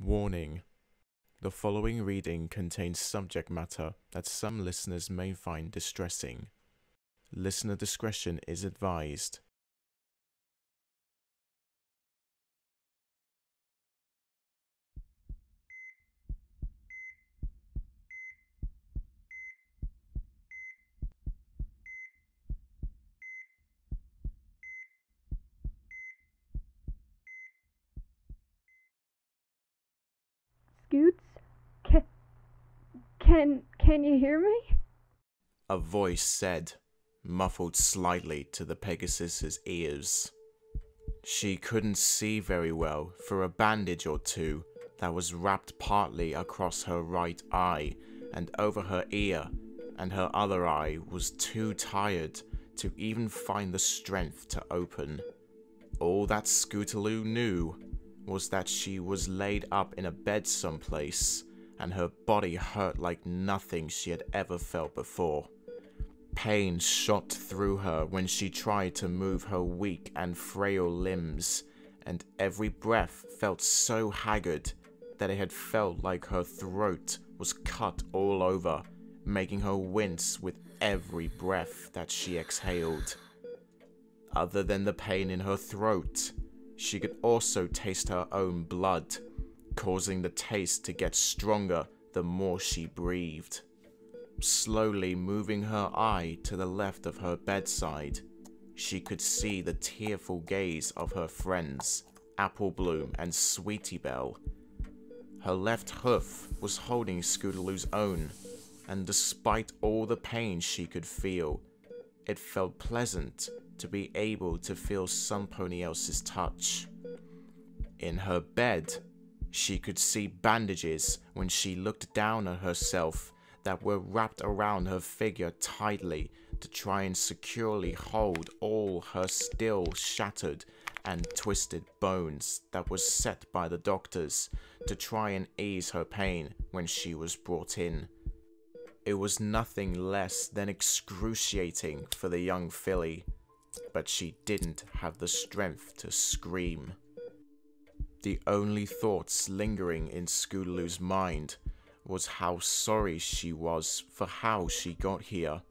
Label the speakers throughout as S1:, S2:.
S1: Warning: the following reading contains subject matter that some listeners may find distressing. Listener discretion is advised.
S2: Scoots? Can you hear me?
S1: A voice said, muffled slightly to the Pegasus's ears. She couldn't see very well for a bandage or two that was wrapped partly across her right eye and over her ear, and her other eye was too tired to even find the strength to open. All that Scootaloo knew was that she was laid up in a bed someplace, and her body hurt like nothing she had ever felt before. Pain shot through her when she tried to move her weak and frail limbs, and every breath felt so haggard that it had felt like her throat was cut all over, making her wince with every breath that she exhaled. Other than the pain in her throat, she could also taste her own blood, causing the taste to get stronger the more she breathed. Slowly moving her eye to the left of her bedside, she could see the tearful gaze of her friends, Applebloom and Sweetie Belle. Her left hoof was holding Scootaloo's own, and despite all the pain she could feel, it felt pleasant to be able to feel somebody else's touch. In her bed, she could see bandages when she looked down at herself that were wrapped around her figure tightly to try and securely hold all her still shattered and twisted bones that was set by the doctors to try and ease her pain when she was brought in. It was nothing less than excruciating for the young filly, but she didn't have the strength to scream. The only thoughts lingering in Scootaloo's mind was how sorry she was for how she got here.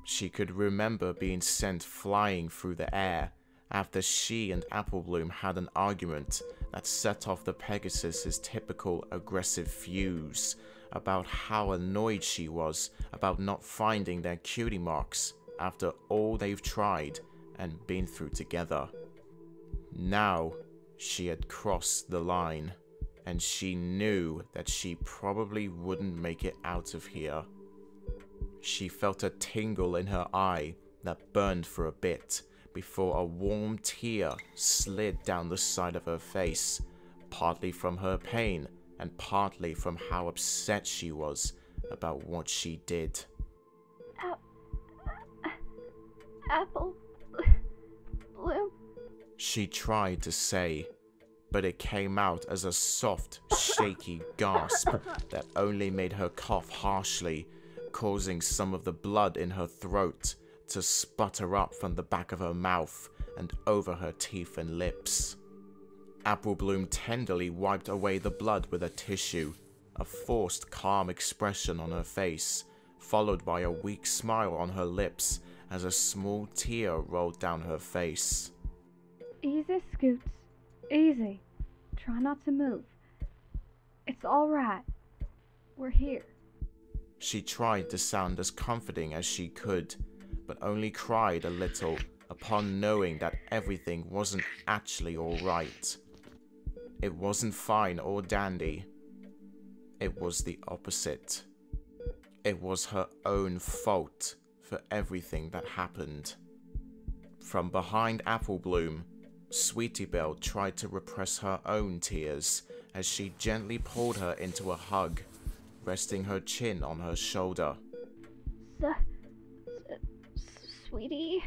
S1: She could remember being sent flying through the air after she and Applebloom had an argument that set off the Pegasus's typical aggressive fuse about how annoyed she was about not finding their cutie marks after all they've tried and been through together. Now she had crossed the line, and she knew that she probably wouldn't make it out of here. She felt a tingle in her eye that burned for a bit before a warm tear slid down the side of her face, partly from her pain and partly from how upset she was about what she did.
S2: Apple Bloom.
S1: She tried to say, but it came out as a soft, shaky gasp that only made her cough harshly, causing some of the blood in her throat to sputter up from the back of her mouth and over her teeth and lips. Applebloom tenderly wiped away the blood with a tissue, a forced calm expression on her face, followed by a weak smile on her lips as a small tear rolled down her face.
S2: Easy, Scoots. Easy. Try not to move. It's all right. We're here.
S1: She tried to sound as comforting as she could, but only cried a little upon knowing that everything wasn't actually all right. It wasn't fine or dandy. It was the opposite. It was her own fault for everything that happened. From behind Applebloom, Sweetie Belle tried to repress her own tears as she gently pulled her into a hug, resting her chin on her shoulder.
S2: Sweetie?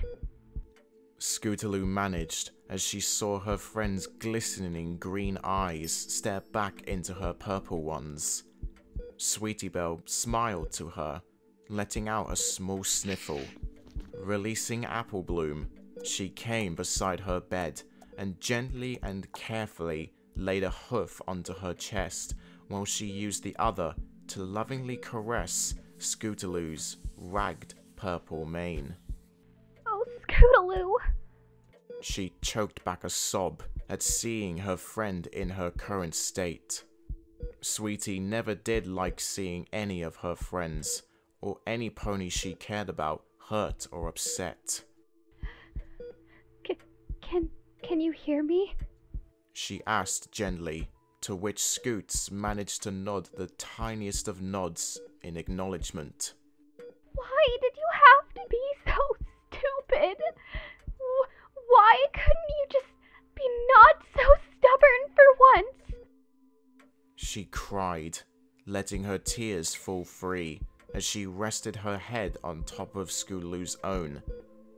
S1: Scootaloo managed as she saw her friend's glistening green eyes stare back into her purple ones. Sweetie Belle smiled to her, letting out a small sniffle. Releasing Applebloom, she came beside her bed and gently and carefully laid a hoof onto her chest while she used the other to lovingly caress Scootaloo's ragged purple mane.
S2: Oh, Scootaloo!
S1: She choked back a sob at seeing her friend in her current state. Sweetie never did like seeing any of her friends, or any pony she cared about, hurt or upset.
S2: Can you hear me?
S1: She asked gently, to which Scoots managed to nod the tiniest of nods in acknowledgement.
S2: Why did you have to be so stupid? Why couldn't you just be not so stubborn for once?
S1: She cried, letting her tears fall free as she rested her head on top of Scootaloo's own,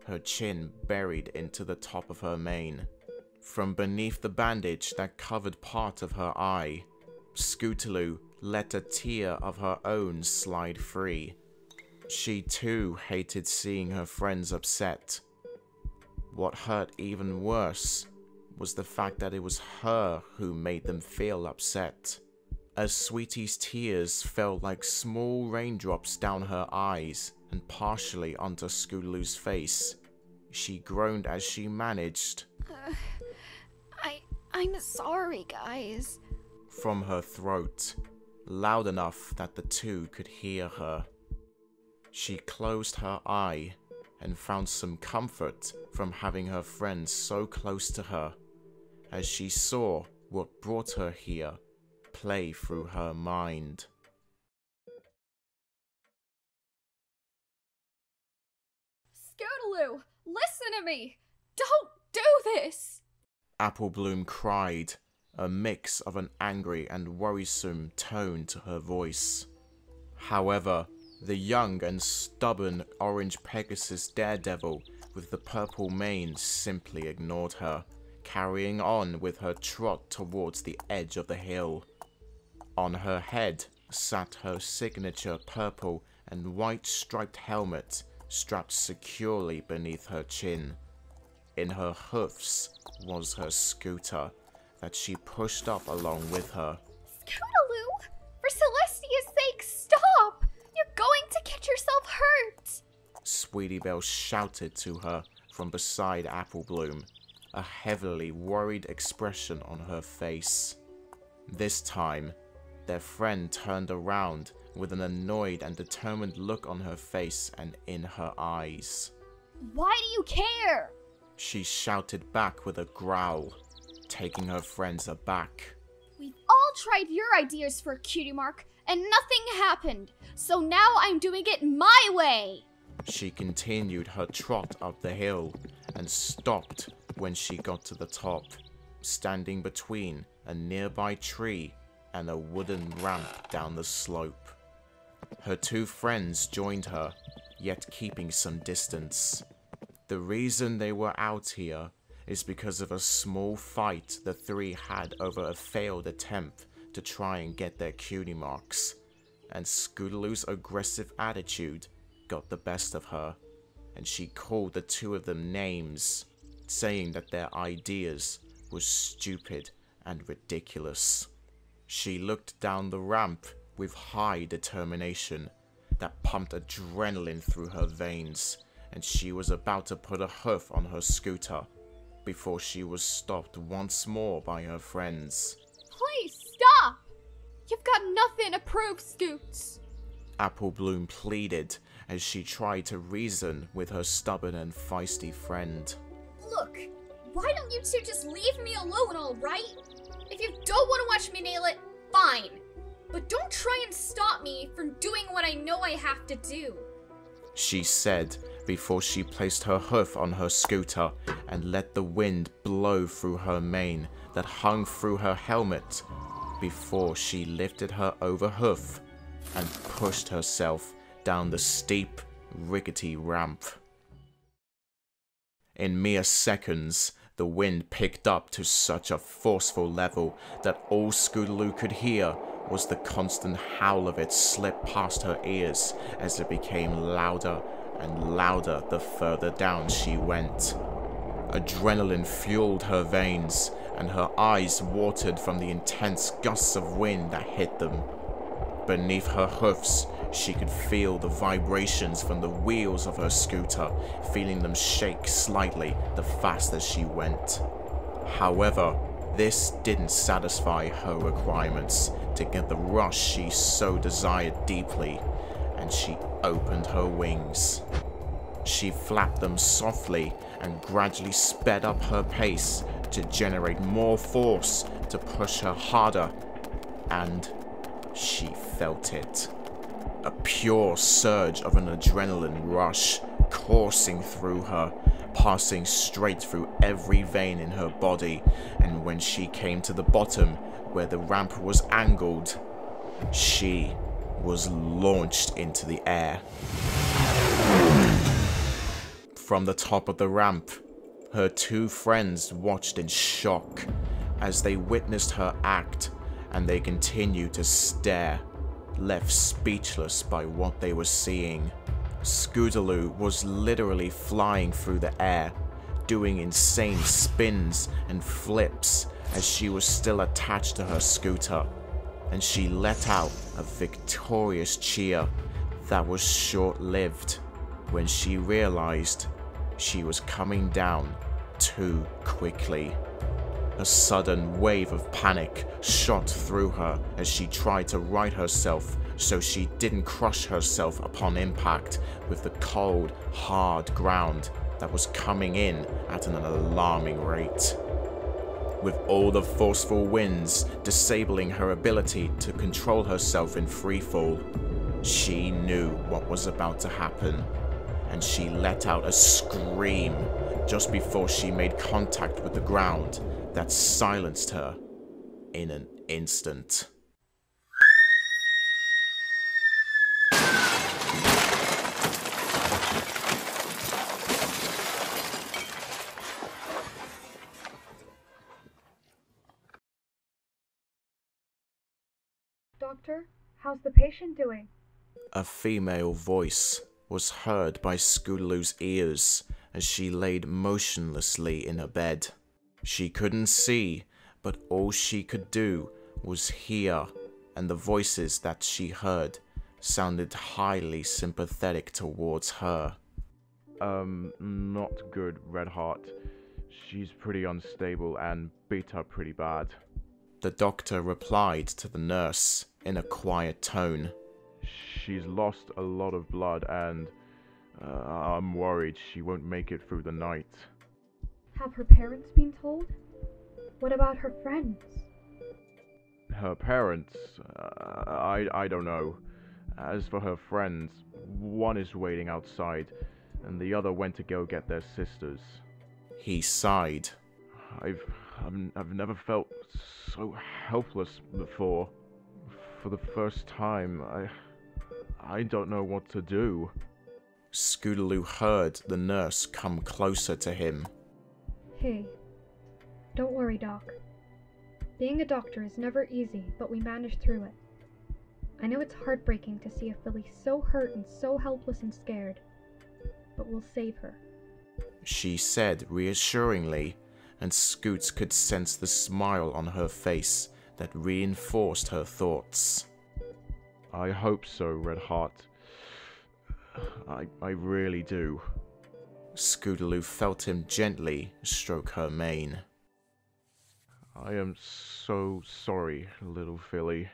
S1: her chin buried into the top of her mane. From beneath the bandage that covered part of her eye, Scootaloo let a tear of her own slide free. She too hated seeing her friends upset. What hurt even worse was the fact that it was her who made them feel upset. As Sweetie's tears fell like small raindrops down her eyes and partially onto Scootaloo's face, she groaned as she managed,
S3: I'm sorry, guys.
S1: from her throat, loud enough that the two could hear her. She closed her eye and found some comfort from having her friends so close to her, as she saw what brought her here play through her mind.
S3: Scootaloo, listen to me! Don't do this!
S1: Apple Bloom cried, a mix of an angry and worrisome tone to her voice. However, the young and stubborn orange Pegasus daredevil with the purple mane simply ignored her, carrying on with her trot towards the edge of the hill. On her head sat her signature purple and white striped helmet strapped securely beneath her chin. In her hoofs was her scooter that she pushed up along with her.
S3: Scootaloo, for Celestia's sake, stop! You're going to get yourself hurt!
S1: Sweetie Belle shouted to her from beside Apple Bloom, a heavily worried expression on her face. This time, their friend turned around with an annoyed and determined look on her face and in her eyes.
S3: Why do you care?
S1: She shouted back with a growl, taking her friends aback.
S3: We've all tried your ideas for a cutie mark, and nothing happened, so now I'm doing it my way!
S1: She continued her trot up the hill and stopped when she got to the top, standing between a nearby tree and a wooden ramp down the slope. Her two friends joined her, yet keeping some distance. The reason they were out here is because of a small fight the three had over a failed attempt to try and get their cutie marks, and Scootaloo's aggressive attitude got the best of her, and she called the two of them names, saying that their ideas were stupid and ridiculous. She looked down the ramp with high determination that pumped adrenaline through her veins, and she was about to put a hoof on her scooter before she was stopped once more by her friends.
S3: Please stop! You've got nothing to prove, Scoots!
S1: Apple Bloom pleaded as she tried to reason with her stubborn and feisty friend.
S3: Look, why don't you two just leave me alone, alright? If you don't want to watch me nail it, fine. But don't try and stop me from doing what I know I have to do.
S1: She said before she placed her hoof on her scooter and let the wind blow through her mane that hung through her helmet before she lifted her over hoof and pushed herself down the steep, rickety ramp. In mere seconds, the wind picked up to such a forceful level that all Scootaloo could hear was the constant howl of it slip past her ears as it became louder and louder the further down she went. Adrenaline fueled her veins and her eyes watered from the intense gusts of wind that hit them. Beneath her hoofs, she could feel the vibrations from the wheels of her scooter, feeling them shake slightly the faster she went. However, this didn't satisfy her requirements to get the rush she so desired deeply, and she opened her wings. She flapped them softly and gradually sped up her pace to generate more force to push her harder, and she felt it. A pure surge of an adrenaline rush coursing through her, passing straight through every vein in her body, and when she came to the bottom where the ramp was angled, she was launched into the air. From the top of the ramp, her two friends watched in shock as they witnessed her act, and they continued to stare, left speechless by what they were seeing. Scootaloo was literally flying through the air, doing insane spins and flips as she was still attached to her scooter, and she let out a victorious cheer that was short-lived when she realized she was coming down too quickly. A sudden wave of panic shot through her as she tried to right herself so she didn't crush herself upon impact with the cold, hard ground that was coming in at an alarming rate. With all the forceful winds disabling her ability to control herself in freefall, she knew what was about to happen, and she let out a scream just before she made contact with the ground that silenced her in an instant.
S2: Doctor, how's the patient doing?
S1: A female voice was heard by Scootaloo's ears as she laid motionlessly in her bed. She couldn't see, but all she could do was hear, and the voices that she heard sounded highly sympathetic towards her.
S4: Not good, Redheart. She's pretty unstable and beat up pretty bad.
S1: The doctor replied to the nurse in a quiet tone.
S4: She's lost a lot of blood and I'm worried she won't make it through the night.
S2: Have her parents been told? What about her friends?
S4: Her parents? I don't know. As for her friends, one is waiting outside, and the other went to go get their sisters.
S1: He sighed.
S4: I've never felt so helpless before. For the first time, I don't know what to do.
S1: Scootaloo heard the nurse come closer to him.
S2: Hey, don't worry, Doc. Being a doctor is never easy, but we managed through it. I know it's heartbreaking to see a filly so hurt and so helpless and scared, but we'll save her.
S1: She said reassuringly, and Scoots could sense the smile on her face that reinforced her thoughts.
S4: I hope so, Redheart. I really do.
S1: Scootaloo felt him gently stroke her mane.
S4: I am so sorry, little filly.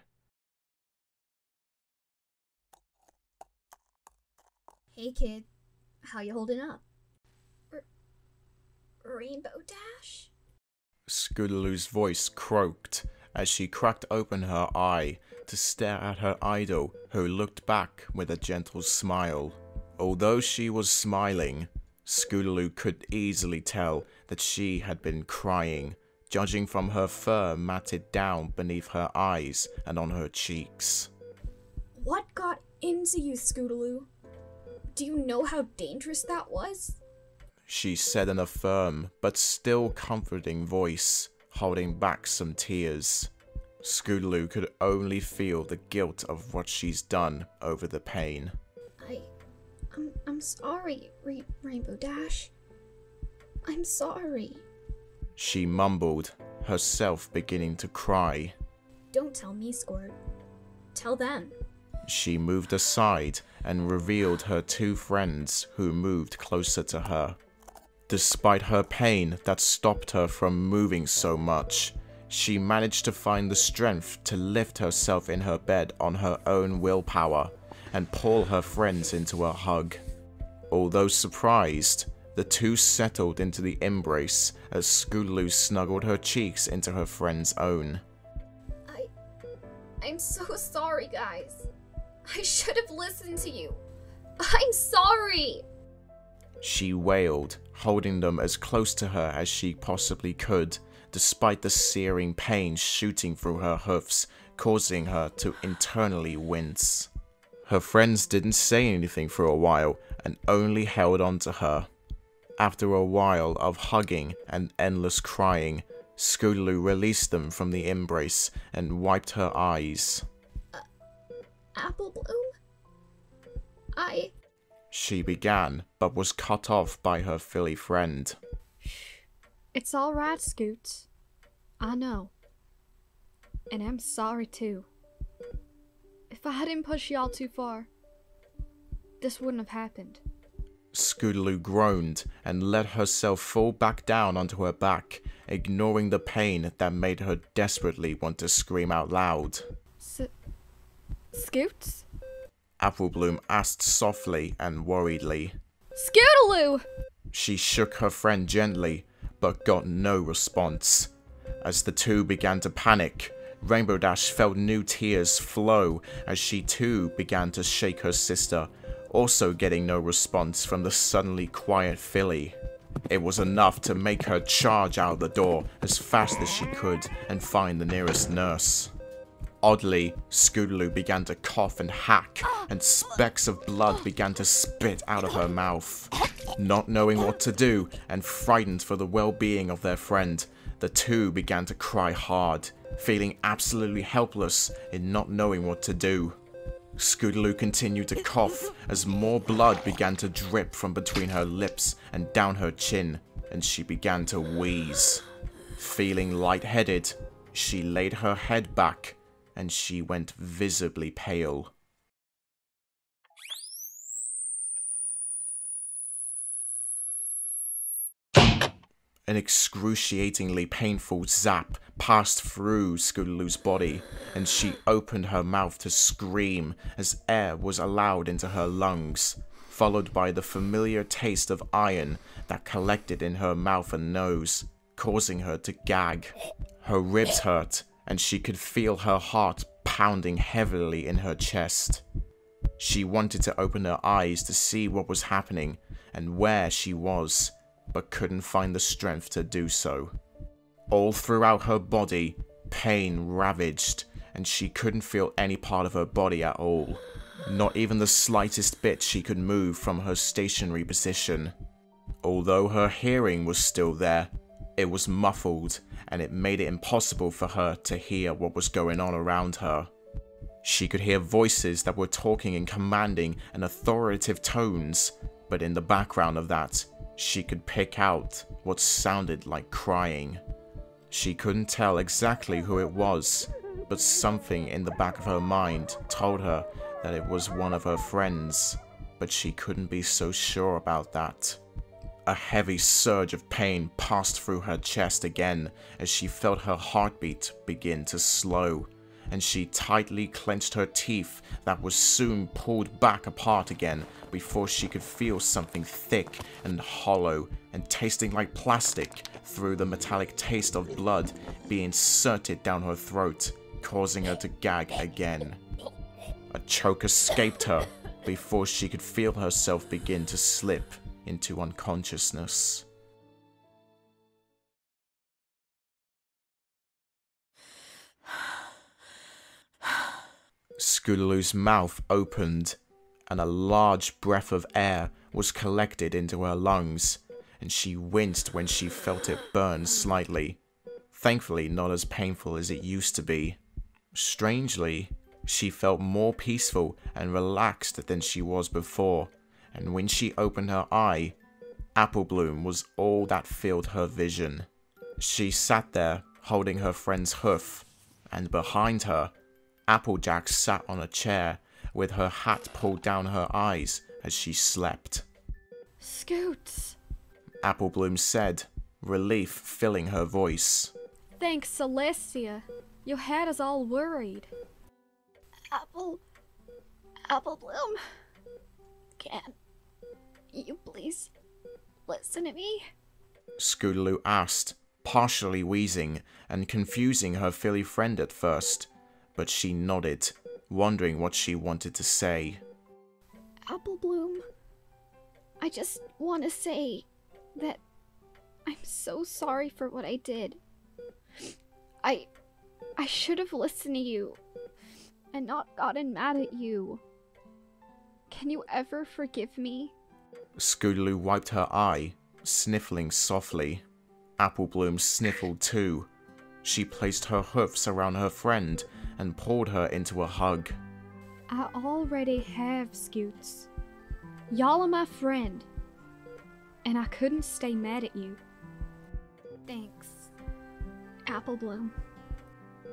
S3: Hey kid, how you holding up? Rainbow Dash?
S1: Scootaloo's voice croaked as she cracked open her eye to stare at her idol, who looked back with a gentle smile. Although she was smiling, Scootaloo could easily tell that she had been crying, judging from her fur matted down beneath her eyes and on her cheeks.
S3: What got into you, Scootaloo? Do you know how dangerous that was?
S1: She said in a firm but still comforting voice, holding back some tears. Scootaloo could only feel the guilt of what she's done over the pain.
S3: I'm sorry, Rainbow Dash. I'm sorry.
S1: She mumbled, herself beginning to cry.
S3: Don't tell me, Squirt. Tell them.
S1: She moved aside and revealed her two friends, who moved closer to her. Despite her pain that stopped her from moving so much, she managed to find the strength to lift herself in her bed on her own willpower and pull her friends into a hug. Although surprised, the two settled into the embrace as Scootaloo snuggled her cheeks into her friend's own.
S3: I'm so sorry, guys. I should have listened to you. I'm sorry.
S1: She wailed, holding them as close to her as she possibly could, despite the searing pain shooting through her hoofs, causing her to internally wince. Her friends didn't say anything for a while and only held on to her. After a while of hugging and endless crying, Scootaloo released them from the embrace and wiped her eyes.
S3: Apple Bloom?
S1: She began, but was cut off by her filly friend.
S2: It's alright, Scoots. I know. And I'm sorry too. If I hadn't pushed y'all too far, this wouldn't have happened.
S1: Scootaloo groaned and let herself fall back down onto her back, ignoring the pain that made her desperately want to scream out loud.
S2: Scoots?
S1: Applebloom asked softly and worriedly.
S2: Scootaloo!
S1: She shook her friend gently, but got no response. As the two began to panic, Rainbow Dash felt new tears flow as she too began to shake her sister, also getting no response from the suddenly quiet filly. It was enough to make her charge out the door as fast as she could and find the nearest nurse. Oddly, Scootaloo began to cough and hack, and specks of blood began to spit out of her mouth. Not knowing what to do, and frightened for the well-being of their friend, the two began to cry hard, feeling absolutely helpless in not knowing what to do. Scootaloo continued to cough as more blood began to drip from between her lips and down her chin, and she began to wheeze. Feeling lightheaded, she laid her head back, and she went visibly pale. An excruciatingly painful zap passed through Scootaloo's body, and she opened her mouth to scream as air was allowed into her lungs, followed by the familiar taste of iron that collected in her mouth and nose, causing her to gag. Her ribs hurt, and she could feel her heart pounding heavily in her chest. She wanted to open her eyes to see what was happening and where she was, but couldn't find the strength to do so. All throughout her body, pain ravaged, and she couldn't feel any part of her body at all. Not even the slightest bit she could move from her stationary position. Although her hearing was still there, it was muffled, and it made it impossible for her to hear what was going on around her. She could hear voices that were talking in commanding and authoritative tones, but in the background of that, she could pick out what sounded like crying. She couldn't tell exactly who it was, but something in the back of her mind told her that it was one of her friends, but she couldn't be so sure about that. A heavy surge of pain passed through her chest again as she felt her heartbeat begin to slow, and she tightly clenched her teeth that was soon pulled back apart again before she could feel something thick and hollow and tasting like plastic through the metallic taste of blood being inserted down her throat, causing her to gag again. A choke escaped her before she could feel herself begin to slip into unconsciousness. Scootaloo's mouth opened, and a large breath of air was collected into her lungs, and she winced when she felt it burn slightly. Thankfully, not as painful as it used to be. Strangely, she felt more peaceful and relaxed than she was before, and when she opened her eye, Applebloom was all that filled her vision. She sat there, holding her friend's hoof, and behind her, Applejack sat on a chair with her hat pulled down her eyes as she slept.
S5: Scoots!
S1: Applebloom said, relief filling her voice.
S5: Thanks, Celestia. You had us all worried.
S3: Applebloom, can you please listen to me?
S1: Scootaloo asked, partially wheezing and confusing her filly friend at first, but she nodded, wondering what she wanted to say.
S5: Applebloom, I just want to say that I'm so sorry for what I did. I should have listened to you and not gotten mad at you. Can you ever forgive me?
S1: Scootaloo wiped her eye, sniffling softly. Applebloom sniffled too. She placed her hoofs around her friend and pulled her into a hug.
S5: I already have, Scoots. Y'all are my friend, and I couldn't stay mad at you. Thanks, Applebloom.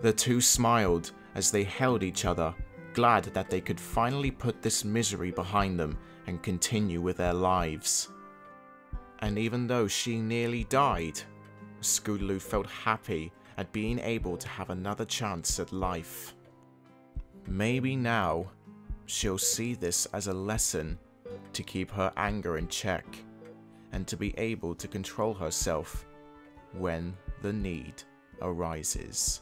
S1: The two smiled as they held each other, glad that they could finally put this misery behind them and continue with their lives. And even though she nearly died, Scootaloo felt happy at being able to have another chance at life. Maybe now, she'll see this as a lesson to keep her anger in check and to be able to control herself when the need arises.